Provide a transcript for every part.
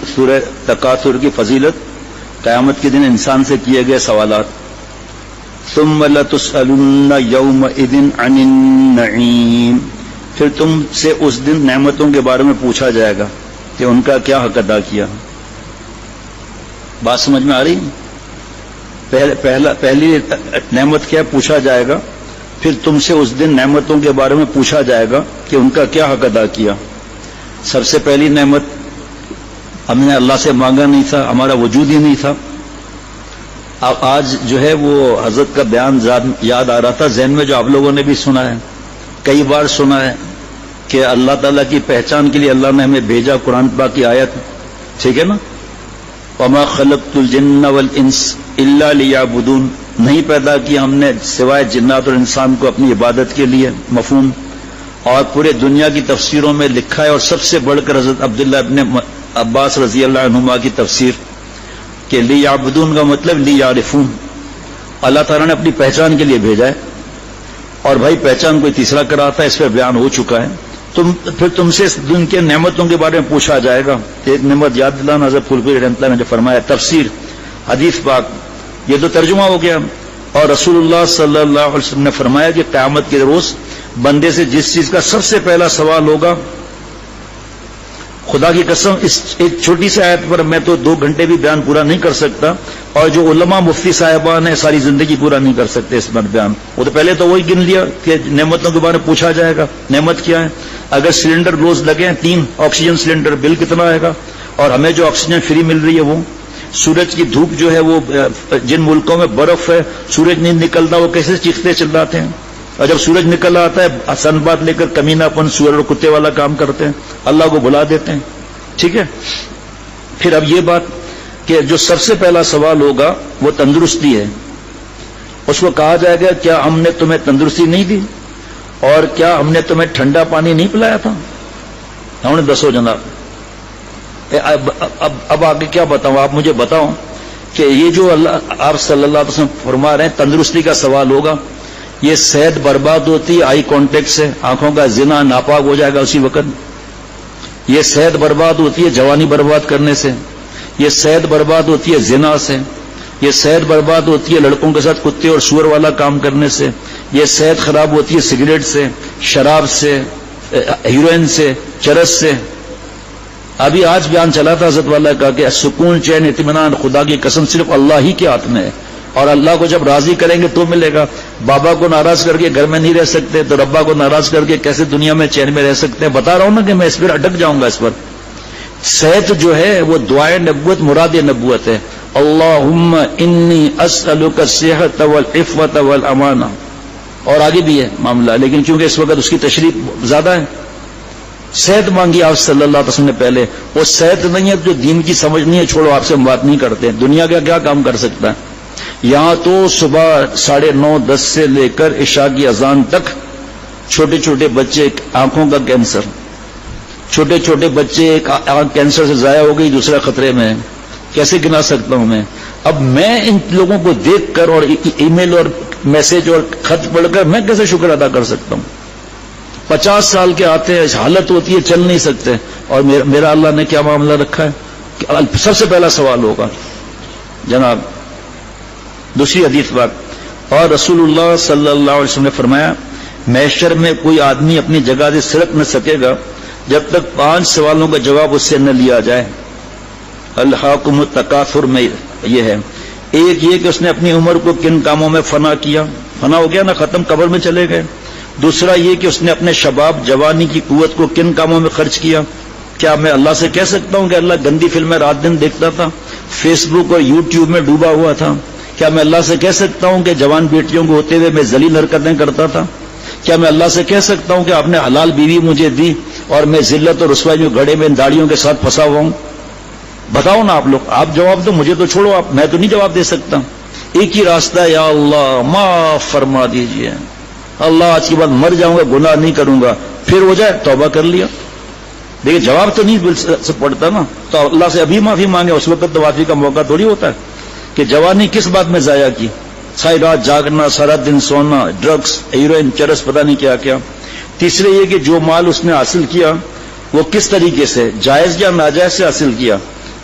سورہ تکاثر کی فضیلت، قیامت کے دن انسان سے کیے گئے سوالات. ثم لتسألن یومئذ عن النعیم، پھر تم سے اس دن نعمتوں کے بارے میں پوچھا جائے گا کہ ان کا کیا حق ادا کیا. بات سمجھ میں آ رہی؟ پہلی نعمت کیا پوچھا جائے گا، پھر تم سے اس دن نعمتوں کے بارے میں پوچھا جائے گا کہ ان کا کیا حق ادا کیا. سب سے پہلی نعمت، ہم نے اللہ سے مانگا نہیں تھا، ہمارا وجود ہی نہیں تھا. اب آج جو ہے وہ حضرت کا بیان یاد آ رہا تھا ذہن میں، جو آپ لوگوں نے بھی سنا ہے، کئی بار سنا ہے کہ اللہ تعالیٰ کی پہچان کے لیے اللہ نے ہمیں بھیجا. قرآن پاک کی آیت، ٹھیک ہے نا، وما خلقت الجن والانس الا لیعبدون، نہیں پیدا کیا ہم نے سوائے جنات اور انسان کو اپنی عبادت کے لیے، مفہوم. اور پورے دنیا کی تفسیروں میں لکھا ہے، اور سب سے بڑھ کر حضرت عبداللہ ابن عباس رضی اللہ عنہما کی تفسیر کہ لیعبدون کا مطلب لیعرفون، اللہ تعالیٰ نے اپنی پہچان کے لیے بھیجا ہے. اور بھائی پہچان کوئی تیسرا کراتا ہے، اس پہ بیان ہو چکا ہے. پھر تم سے اس دن کے نعمتوں کے بارے میں پوچھا جائے گا. ایک نعمت یاد دلانا، حضرت پھولپوری رحمۃ اللہ نے جو فرمایا، تفسیر حدیث پاک، یہ تو ترجمہ ہو گیا. اور رسول اللہ صلی اللہ علیہ وسلم نے فرمایا کہ قیامت کے روز بندے سے جس چیز کا سب سے پہلا سوال ہوگا، خدا کی قسم اس ایک چھوٹی سی آیت پر میں تو 2 گھنٹے بھی بیان پورا نہیں کر سکتا، اور جو علماء مفتی صاحبان ہیں ساری زندگی پورا نہیں کر سکتے اس پر بیان. وہ تو پہلے تو وہی گن لیا کہ نعمتوں کے بارے میں پوچھا جائے گا. نعمت کیا ہے؟ اگر سلنڈر روز لگے 3 آکسیجن سلنڈر، بل کتنا آئے گا؟ اور ہمیں جو آکسیجن فری مل رہی ہے وہ، سورج کی دھوپ جو ہے وہ، جن ملکوں میں برف ہے سورج نہیں نکلتا وہ کیسے چیختے چلاتے ہیں، اور جب سورج نکل آتا ہے سن بات لے کر کمینہ پن سور اور کتے والا کام کرتے ہیں، اللہ کو بھلا دیتے ہیں. ٹھیک ہے. پھر اب یہ بات کہ جو سب سے پہلا سوال ہوگا وہ تندرستی ہے. اس کو کہا جائے گا کیا ہم نے تمہیں تندرستی نہیں دی، اور کیا ہم نے تمہیں ٹھنڈا پانی نہیں پلایا تھا؟ ہم نے دسو جناب. اب آگے کیا بتاؤں، آپ مجھے بتاؤ کہ یہ جو آپ صلی اللہ علیہ وسلم فرما رہے ہیں تندرستی کا سوال ہوگا، یہ صحت برباد ہوتی ہے آئی کانٹیکٹ سے، آنکھوں کا زنا ناپاک ہو جائے گا اسی وقت. یہ صحت برباد ہوتی ہے جوانی برباد کرنے سے، یہ صحت برباد ہوتی ہے زنا سے، یہ صحت برباد ہوتی ہے لڑکوں کے ساتھ کتے اور سور والا کام کرنے سے، یہ صحت خراب ہوتی ہے سگریٹ سے، شراب سے، ہیروئن سے، چرس سے. ابھی آج بیان چلا تھا حضرت والا کا کہ سکون چین اطمینان خدا کی قسم صرف اللہ ہی کے ہاتھ میں ہے، اور اللہ کو جب راضی کریں گے تو ملے گا. بابا کو ناراض کر کے گھر میں نہیں رہ سکتے تو ربا کو ناراض کر کے کیسے دنیا میں چین میں رہ سکتے ہیں؟ بتا رہا ہوں نا کہ میں اس پر اٹک جاؤں گا. اس پر صحت جو ہے وہ دعائے نبوت مراد نبوت ہے. اللہم انی اسألک الصحۃ والعفوۃ والامانہ، اور آگے بھی ہے معاملہ، لیکن کیونکہ اس وقت اس کی تشریح زیادہ ہے. صحت مانگی آپ صلی اللہ علیہ وسلم نے پہلے. وہ صحت نہیں ہے جو دین کی سمجھ نہیں ہے، چھوڑو آپ سے ہم بات نہیں کرتے. دنیا کا کیا کام کر سکتا ہے؟ یہاں تو صبح 9:30 10 سے لے کر عشاء کی اذان تک چھوٹے چھوٹے بچے، آنکھوں کا کینسر، چھوٹے چھوٹے بچے ایک آنکھ کینسر سے ضائع ہو گئی، دوسرا خطرے میں ہے. کیسے گنا سکتا ہوں میں؟ اب میں ان لوگوں کو دیکھ کر اور ای میل اور میسج اور خط پڑھ کر میں کیسے شکر ادا کر سکتا ہوں؟ 50 سال کے آتے ہیں، حالت ہوتی ہے چل نہیں سکتے، اور میرا اللہ نے کیا معاملہ رکھا ہے کہ سب سے پہلا سوال ہوگا جناب. دوسری حدیث بات، اور رسول اللہ صلی اللہ علیہ وسلم نے فرمایا محشر میں کوئی آدمی اپنی جگہ سے سرک نہ سکے گا جب تک 5 سوالوں کا جواب اس سے نہ لیا جائے. الہاکم التکاثر میں یہ ہے، ایک یہ کہ اس نے اپنی عمر کو کن کاموں میں فنا کیا، فنا ہو گیا نا، ختم، قبر میں چلے گئے. دوسرا یہ کہ اس نے اپنے شباب جوانی کی قوت کو کن کاموں میں خرچ کیا. کیا میں اللہ سے کہہ سکتا ہوں کہ اللہ گندی فلمیں رات دن دیکھتا تھا، فیس بک اور یوٹیوب میں ڈوبا ہوا تھا؟ کیا میں اللہ سے کہہ سکتا ہوں کہ جوان بیٹیوں کو ہوتے ہوئے میں ذلیل حرکتیں کرتا تھا؟ کیا میں اللہ سے کہہ سکتا ہوں کہ آپ نے حلال بیوی مجھے دی اور میں ذلت اور رسوائی میں گھڑے میں داڑیوں کے ساتھ پھنسا ہوا ہوں؟ بتاؤ نا آپ لوگ، آپ جواب دو، مجھے تو چھوڑو، آپ، میں تو نہیں جواب دے سکتا. ایک ہی راستہ ہے، یا اللہ معاف فرما دیجئے، اللہ آج کے بعد مر جاؤں گا، گناہ نہیں کروں گا، پھر ہو جائے توبہ کر لیا. دیکھیں جواب تو نہیں پڑتا نا، تو اللہ سے ابھی معافی مانگے، اس وقت تو معافی کا موقع تھوڑی ہوتا ہے. کہ جوانی کس بات میں ضائع کی، ساری رات جاگنا، سارا دن سونا، ڈرگس، ہیروئن، چرس، پتہ نہیں کیا کیا. تیسرے یہ کہ جو مال اس نے حاصل کیا وہ کس طریقے سے، جائز یا ناجائز سے حاصل کیا.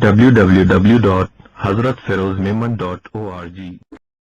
www.hazratferozmemon.org